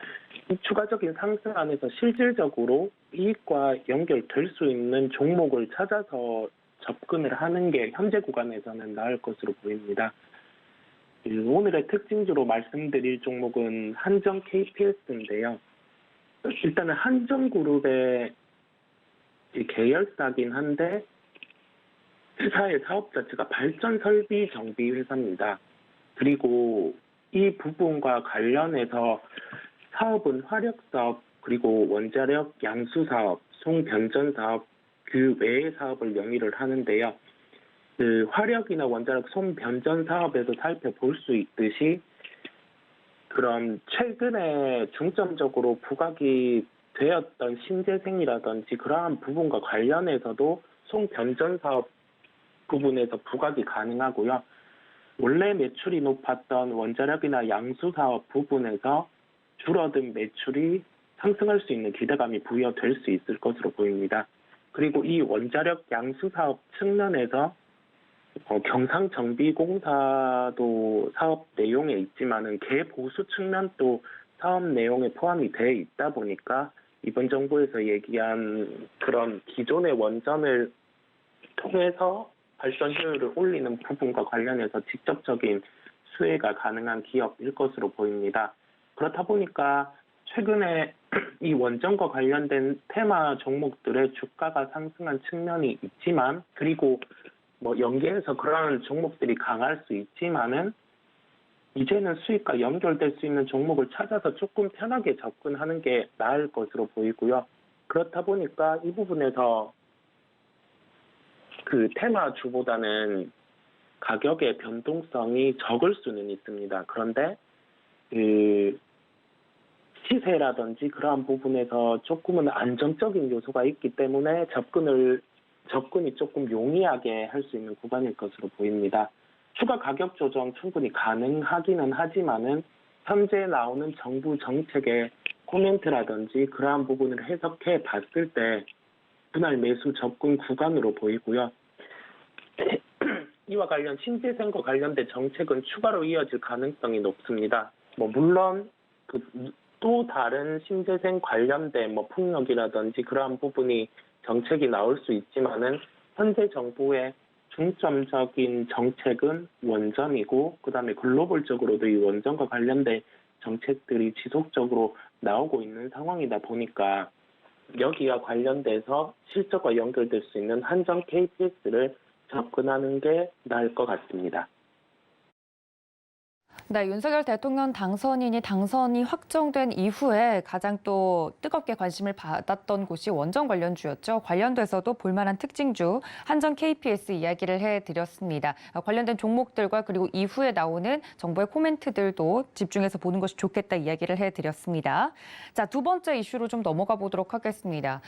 이 추가적인 상승 안에서 실질적으로 이익과 연결될 수 있는 종목을 찾아서 접근을 하는 게 현재 구간에서는 나을 것으로 보입니다. 오늘의 특징주로 말씀드릴 종목은 한정 KPS인데요. 일단은 한정그룹의 계열사긴 한데 회사의 사업 자체가 발전설비 정비 회사입니다. 그리고 이 부분과 관련해서 사업은 화력사업, 그리고 원자력 양수사업, 송변전사업, 그 외의 사업을 영위를 하는데요. 그 화력이나 원자력 송변전 사업에서 살펴볼 수 있듯이 그런 최근에 중점적으로 부각이 되었던 신재생이라든지 그러한 부분과 관련해서도 송변전 사업 부분에서 부각이 가능하고요. 원래 매출이 높았던 원자력이나 양수 사업 부분에서 줄어든 매출이 상승할 수 있는 기대감이 부여될 수 있을 것으로 보입니다. 그리고 이 원자력 양수 사업 측면에서 경상정비공사도 사업 내용에 있지만은 개보수 측면도 사업 내용에 포함이 돼 있다 보니까 이번 정부에서 얘기한 그런 기존의 원전을 통해서 발전 효율을 올리는 부분과 관련해서 직접적인 수혜가 가능한 기업일 것으로 보입니다. 그렇다 보니까 최근에 이 원전과 관련된 테마 종목들의 주가가 상승한 측면이 있지만, 그리고 연계해서 그러한 종목들이 강할 수 있지만은 이제는 수익과 연결될 수 있는 종목을 찾아서 조금 편하게 접근하는 게 나을 것으로 보이고요. 그렇다 보니까 이 부분에서 그 테마주보다는 가격의 변동성이 적을 수는 있습니다. 그런데 그 시세라든지 그러한 부분에서 조금은 안정적인 요소가 있기 때문에 접근이 조금 용이하게 할 수 있는 구간일 것으로 보입니다. 추가 가격 조정 충분히 가능하기는 하지만은 현재 나오는 정부 정책의 코멘트라든지 그러한 부분을 해석해 봤을 때 분할 매수 접근 구간으로 보이고요. 이와 관련 신재생과 관련된 정책은 추가로 이어질 가능성이 높습니다. 물론 또 다른 신재생 관련된 풍력이라든지 그러한 부분이 정책이 나올 수 있지만은 현재 정부의 중점적인 정책은 원전이고, 그다음에 글로벌적으로도 이 원전과 관련된 정책들이 지속적으로 나오고 있는 상황이다 보니까 여기와 관련돼서 실적과 연결될 수 있는 한정 KPS를 접근하는 게 나을 것 같습니다. 네, 윤석열 대통령 당선이 확정된 이후에 가장 또 뜨겁게 관심을 받았던 곳이 원전 관련주였죠. 관련돼서도 볼만한 특징주 한정 KPS 이야기를 해드렸습니다. 관련된 종목들과 그리고 이후에 나오는 정부의 코멘트들도 집중해서 보는 것이 좋겠다 이야기를 해드렸습니다. 자, 두 번째 이슈로 좀 넘어가 보도록 하겠습니다.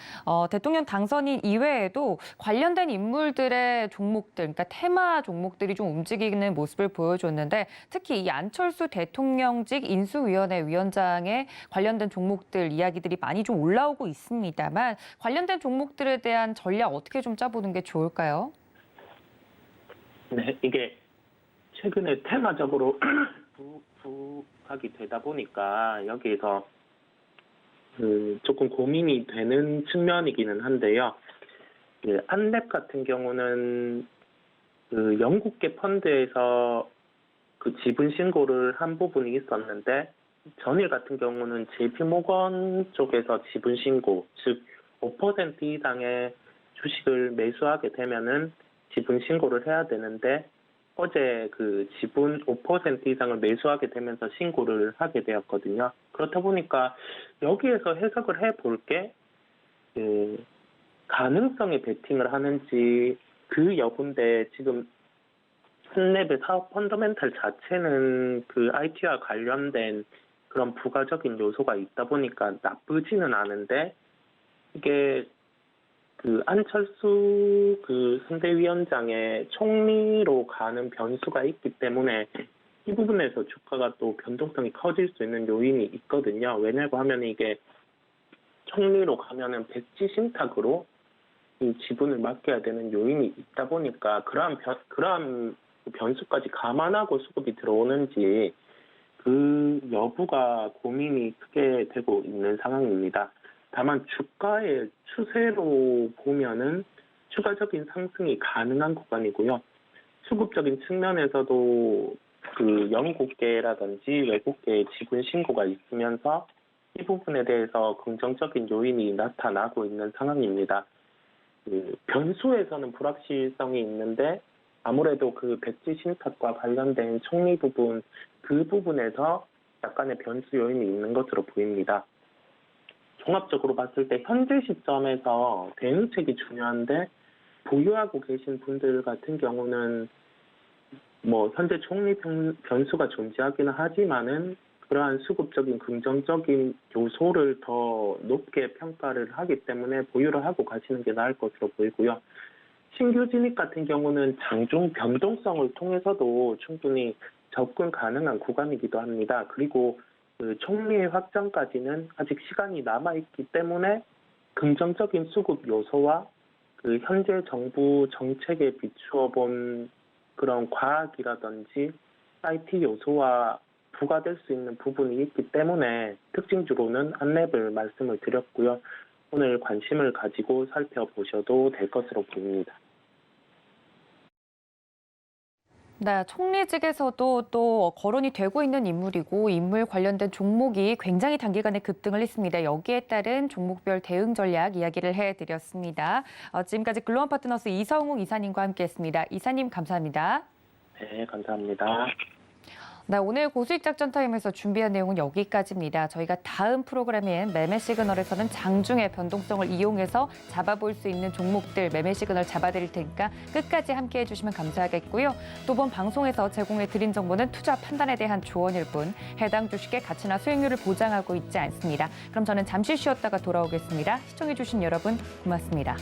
대통령 당선인 이외에도 관련된 인물들의 종목들, 그러니까 테마 종목들이 좀 움직이는 모습을 보여줬는데, 특히 이 안철수 대통령직 인수위원회 위원장에 관련된 종목들 이야기들이 많이 좀 올라오고 있습니다만, 관련된 종목들에 대한 전략 어떻게 좀 짜보는 게 좋을까요? 네, 이게 최근에 테마적으로 부각이 되다 보니까 여기에서 조금 고민이 되는 측면이기는 한데요. 안랩 같은 경우는 영국계 펀드에서 지분 신고를 한 부분이 있었는데, 전일 같은 경우는 JP모건 쪽에서 지분 신고, 즉 5% 이상의 주식을 매수하게 되면은 지분 신고를 해야 되는데, 어제 지분 5% 이상을 매수하게 되면서 신고를 하게 되었거든요. 그렇다 보니까 여기에서 해석을 해볼 게 가능성에 베팅을 하는지 그 여부인데, 지금 한랩의 사업 펀더멘탈 자체는 IT와 관련된 그런 부가적인 요소가 있다 보니까 나쁘지는 않은데, 이게 안철수 선대위원장의 총리로 가는 변수가 있기 때문에 이 부분에서 주가가 또 변동성이 커질 수 있는 요인이 있거든요. 왜냐고 하면 이게 총리로 가면은 백지 신탁으로 이 지분을 맡겨야 되는 요인이 있다 보니까 그러한 변수까지 감안하고 수급이 들어오는지 그 여부가 고민이 크게 되고 있는 상황입니다. 다만 주가의 추세로 보면은 추가적인 상승이 가능한 구간이고요. 수급적인 측면에서도 그 영국계라든지 외국계의 지분 신고가 있으면서 이 부분에 대해서 긍정적인 요인이 나타나고 있는 상황입니다. 그 변수에서는 불확실성이 있는데 아무래도 그 백지 신탁과 관련된 총리 부분, 그 부분에서 약간의 변수 요인이 있는 것으로 보입니다. 종합적으로 봤을 때 현재 시점에서 대응책이 중요한데 보유하고 계신 분들 같은 경우는 뭐 현재 총리 변수가 존재하기는 하지만은 그러한 수급적인 긍정적인 요소를 더 높게 평가를 하기 때문에 보유를 하고 가시는 게 나을 것으로 보이고요. 신규 진입 같은 경우는 장중 변동성을 통해서도 충분히 접근 가능한 구간이기도 합니다. 그리고 그 총리의 확정까지는 아직 시간이 남아있기 때문에 긍정적인 수급 요소와 그 현재 정부 정책에 비추어 본 그런 과학이라든지 IT 요소와 부과될 수 있는 부분이 있기 때문에 특징주로는 안랩을 말씀을 드렸고요. 오늘 관심을 가지고 살펴보셔도 될 것으로 보입니다. 네, 총리직에서도 또 거론이 되고 있는 인물이고 인물 관련된 종목이 굉장히 단기간에 급등을 했습니다. 여기에 따른 종목별 대응 전략 이야기를 해드렸습니다. 지금까지 글로벌 파트너스 이성욱 이사님과 함께했습니다. 이사님 감사합니다. 네, 감사합니다. 네, 오늘 고수익 작전 타임에서 준비한 내용은 여기까지입니다. 저희가 다음 프로그램인 매매 시그널에서는 장중의 변동성을 이용해서 잡아볼 수 있는 종목들 매매 시그널 잡아드릴 테니까 끝까지 함께해 주시면 감사하겠고요. 또 본 방송에서 제공해 드린 정보는 투자 판단에 대한 조언일 뿐 해당 주식의 가치나 수익률을 보장하고 있지 않습니다. 그럼 저는 잠시 쉬었다가 돌아오겠습니다. 시청해 주신 여러분 고맙습니다.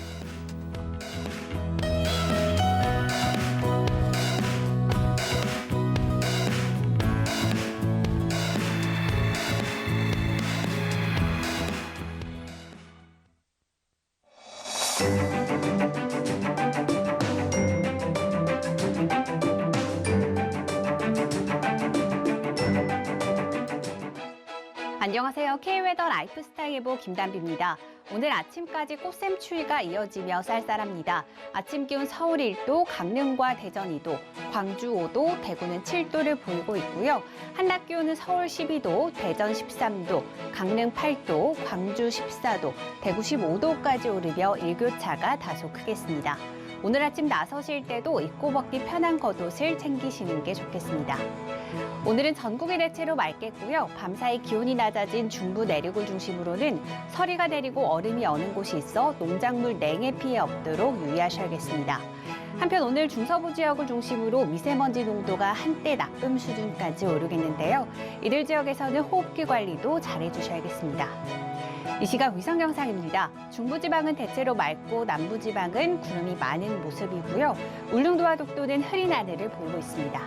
안녕하세요. K웨더 라이프스타일 예보 김단비입니다. 오늘 아침까지 꽃샘 추위가 이어지며 쌀쌀합니다. 아침 기온 서울 1도, 강릉과 대전 2도, 광주 5도, 대구는 7도를 보이고 있고요. 한낮 기온은 서울 12도, 대전 13도, 강릉 8도, 광주 14도, 대구 15도까지 오르며 일교차가 다소 크겠습니다. 오늘 아침 나서실 때도 입고 벗기 편한 겉옷을 챙기시는 게 좋겠습니다. 오늘은 전국이 대체로 맑겠고요. 밤사이 기온이 낮아진 중부 내륙을 중심으로는 서리가 내리고 얼음이 어는 곳이 있어 농작물 냉해 피해 없도록 유의하셔야겠습니다. 한편 오늘 중서부 지역을 중심으로 미세먼지 농도가 한때 나쁨 수준까지 오르겠는데요. 이들 지역에서는 호흡기 관리도 잘해주셔야겠습니다. 이 시각 위성 영상입니다. 중부지방은 대체로 맑고 남부지방은 구름이 많은 모습이고요. 울릉도와 독도는 흐린 하늘을 보이고 있습니다.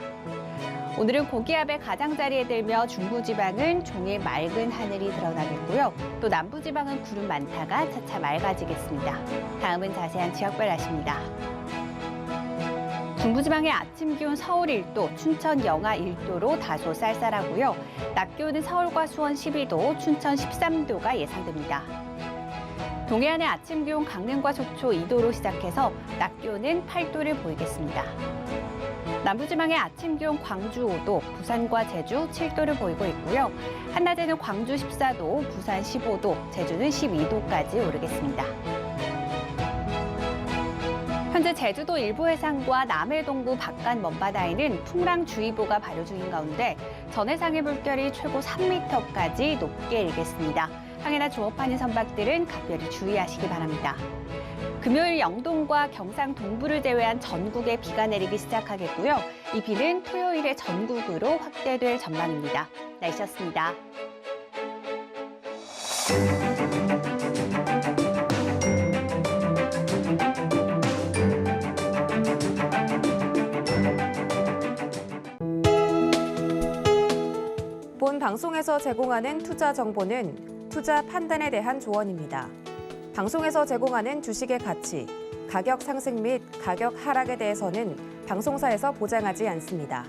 오늘은 고기압의 가장자리에 들며 중부지방은 종일 맑은 하늘이 드러나겠고요. 또 남부지방은 구름 많다가 차차 맑아지겠습니다. 다음은 자세한 지역별 날씨입니다. 중부지방의 아침 기온 서울 1도, 춘천 영하 1도로 다소 쌀쌀하고요. 낮 기온은 서울과 수원 12도, 춘천 13도가 예상됩니다. 동해안의 아침 기온 강릉과 속초 2도로 시작해서 낮 기온은 8도를 보이겠습니다. 남부지방의 아침 기온 광주 5도, 부산과 제주 7도를 보이고 있고요. 한낮에는 광주 14도, 부산 15도, 제주는 12도까지 오르겠습니다. 현재 제주도 일부 해상과 남해 동부 바깥 먼바다에는 풍랑주의보가 발효 중인 가운데 전해상의 물결이 최고 3m까지 높게 일겠습니다. 항해나 조업하는 선박들은 각별히 주의하시기 바랍니다. 금요일 영동과 경상 동부를 제외한 전국에 비가 내리기 시작하겠고요. 이 비는 토요일에 전국으로 확대될 전망입니다. 날씨였습니다. 본 방송에서 제공하는 투자 정보는 투자 판단에 대한 조언입니다. 방송에서 제공하는 주식의 가치, 가격 상승 및 가격 하락에 대해서는 방송사에서 보장하지 않습니다.